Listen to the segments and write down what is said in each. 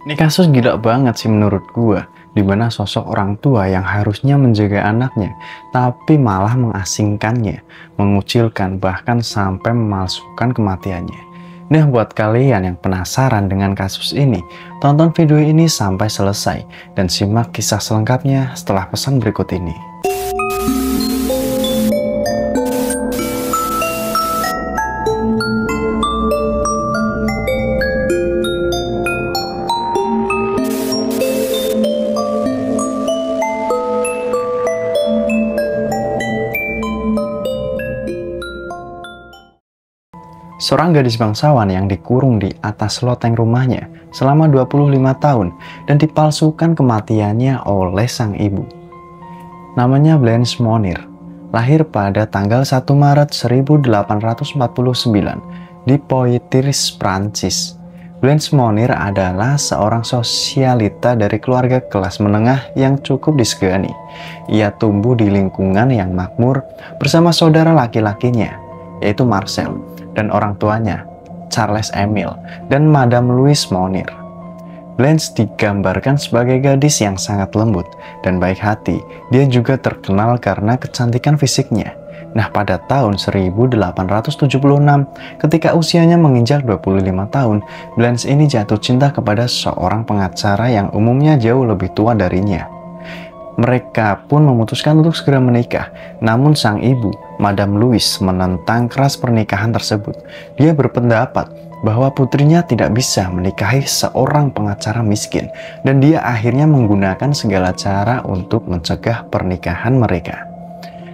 Ini kasus gila banget sih menurut gua, dimana sosok orang tua yang harusnya menjaga anaknya, tapi malah mengasingkannya, mengucilkan, bahkan sampai memalsukan kematiannya. Nah, buat kalian yang penasaran dengan kasus ini, tonton video ini sampai selesai dan simak kisah selengkapnya setelah pesan berikut ini. Seorang gadis bangsawan yang dikurung di atas loteng rumahnya selama 25 tahun dan dipalsukan kematiannya oleh sang ibu. Namanya Blanche Monir, lahir pada tanggal 1 Maret 1849 di Poitiers, Prancis. Blanche Monir adalah seorang sosialita dari keluarga kelas menengah yang cukup disegani. Ia tumbuh di lingkungan yang makmur bersama saudara laki-lakinya, yaitu Marcel, dan orang tuanya, Charles Emile, dan Madame Louise Monir. Blanche digambarkan sebagai gadis yang sangat lembut dan baik hati. Dia juga terkenal karena kecantikan fisiknya. Nah, pada tahun 1876, ketika usianya menginjak 25 tahun, Blanche ini jatuh cinta kepada seorang pengacara yang umumnya jauh lebih tua darinya. Mereka pun memutuskan untuk segera menikah. Namun sang ibu, Madame Louise, menentang keras pernikahan tersebut. Dia berpendapat bahwa putrinya tidak bisa menikahi seorang pengacara miskin, dan dia akhirnya menggunakan segala cara untuk mencegah pernikahan mereka.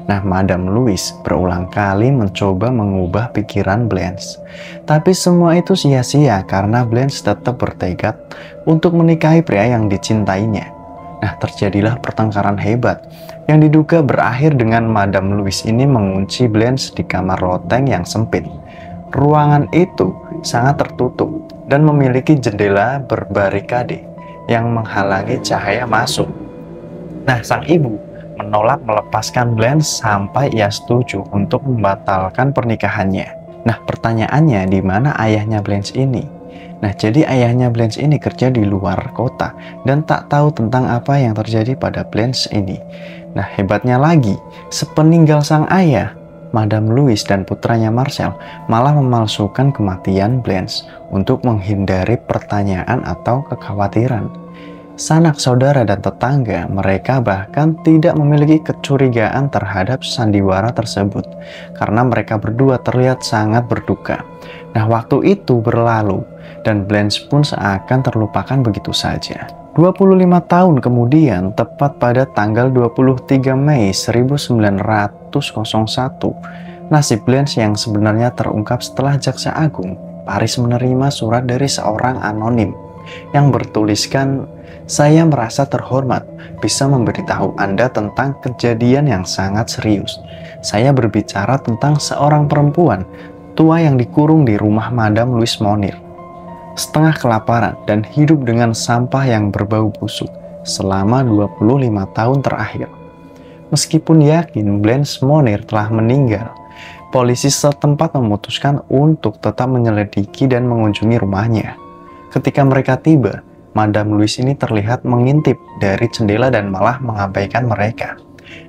Nah, Madame Louise berulang kali mencoba mengubah pikiran Blanche. Tapi semua itu sia-sia karena Blanche tetap bertekad untuk menikahi pria yang dicintainya. Nah, terjadilah pertengkaran hebat yang diduga berakhir dengan Madame Louise ini mengunci Blanche di kamar loteng yang sempit. Ruangan itu sangat tertutup dan memiliki jendela berbarikade yang menghalangi cahaya masuk. Nah, sang ibu menolak melepaskan Blanche sampai ia setuju untuk membatalkan pernikahannya. Nah, pertanyaannya, di mana ayahnya Blanche ini? Nah, jadi ayahnya Blanche ini kerja di luar kota dan tak tahu tentang apa yang terjadi pada Blanche ini. Nah, hebatnya lagi, sepeninggal sang ayah, Madame Louise dan putranya Marcel malah memalsukan kematian Blanche untuk menghindari pertanyaan atau kekhawatiran. Sanak saudara dan tetangga mereka bahkan tidak memiliki kecurigaan terhadap sandiwara tersebut karena mereka berdua terlihat sangat berduka. Nah, waktu itu berlalu dan Blanche pun seakan terlupakan begitu saja. 25 tahun kemudian, tepat pada tanggal 23 Mei 1901, nasib Blanche yang sebenarnya terungkap setelah Jaksa Agung Paris menerima surat dari seorang anonim yang bertuliskan, "Saya merasa terhormat bisa memberitahu Anda tentang kejadian yang sangat serius. Saya berbicara tentang seorang perempuan tua yang dikurung di rumah Madame Louise Monir, setengah kelaparan dan hidup dengan sampah yang berbau busuk selama 25 tahun terakhir." Meskipun yakin Blanche Monir telah meninggal, polisi setempat memutuskan untuk tetap menyelidiki dan mengunjungi rumahnya. Ketika mereka tiba, Madame Louise ini terlihat mengintip dari jendela dan malah mengabaikan mereka.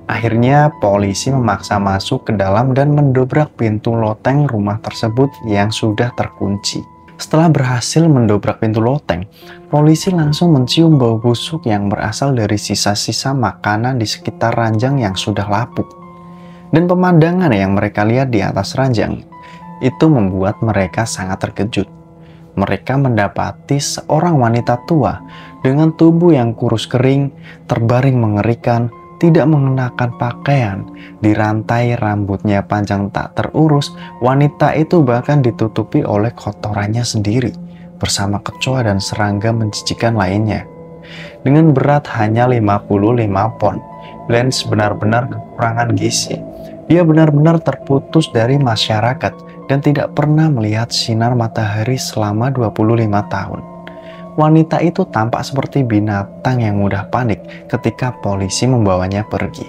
Akhirnya polisi memaksa masuk ke dalam dan mendobrak pintu loteng rumah tersebut yang sudah terkunci. Setelah berhasil mendobrak pintu loteng, polisi langsung mencium bau busuk yang berasal dari sisa-sisa makanan di sekitar ranjang yang sudah lapuk. Dan pemandangan yang mereka lihat di atas ranjang itu membuat mereka sangat terkejut. Mereka mendapati seorang wanita tua dengan tubuh yang kurus kering, terbaring mengerikan, tidak mengenakan pakaian, dirantai rambutnya panjang tak terurus. Wanita itu bahkan ditutupi oleh kotorannya sendiri, bersama kecoa dan serangga menjijikan lainnya. Dengan berat hanya 55 pon, Blanche benar-benar kekurangan gizi. Dia benar-benar terputus dari masyarakat dan tidak pernah melihat sinar matahari selama 25 tahun. Wanita itu tampak seperti binatang yang mudah panik ketika polisi membawanya pergi.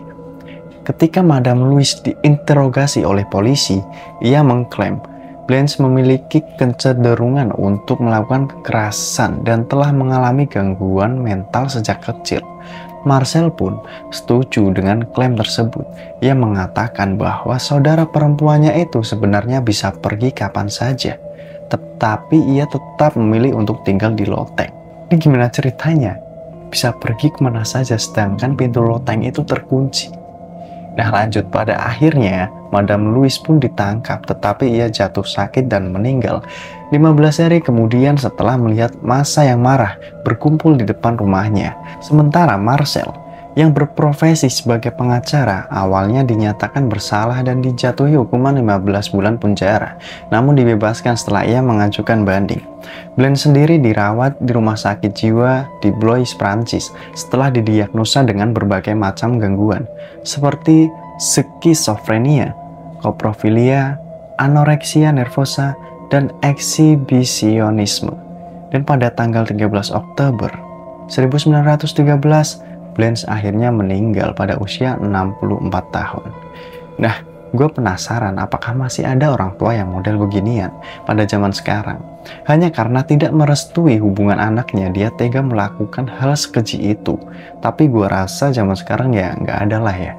Ketika Madame Louise diinterogasi oleh polisi, ia mengklaim Blanche memiliki kecenderungan untuk melakukan kekerasan dan telah mengalami gangguan mental sejak kecil. Marcel pun setuju dengan klaim tersebut. Ia mengatakan bahwa saudara perempuannya itu sebenarnya bisa pergi kapan saja, tetapi ia tetap memilih untuk tinggal di loteng. Ini gimana ceritanya? Bisa pergi kemana saja sedangkan pintu loteng itu terkunci. Nah lanjut, pada akhirnya Madame Louise pun ditangkap, tetapi ia jatuh sakit dan meninggal 15 hari kemudian setelah melihat massa yang marah berkumpul di depan rumahnya. Sementara Marcel yang berprofesi sebagai pengacara awalnya dinyatakan bersalah dan dijatuhi hukuman 15 bulan penjara, namun dibebaskan setelah ia mengajukan banding. Blanche sendiri dirawat di rumah sakit jiwa di Blois, Prancis setelah didiagnosa dengan berbagai macam gangguan seperti skizofrenia, koprofilia, anoreksia nervosa, dan eksibisionisme. Dan pada tanggal 13 Oktober 1913, Blanche akhirnya meninggal pada usia 64 tahun. Nah, gue penasaran apakah masih ada orang tua yang model beginian pada zaman sekarang. Hanya karena tidak merestui hubungan anaknya, dia tega melakukan hal sekeji itu. Tapi gue rasa zaman sekarang ya nggak ada lah ya.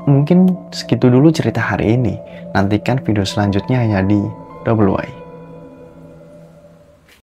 Mungkin segitu dulu cerita hari ini. Nantikan video selanjutnya hanya di Double Y.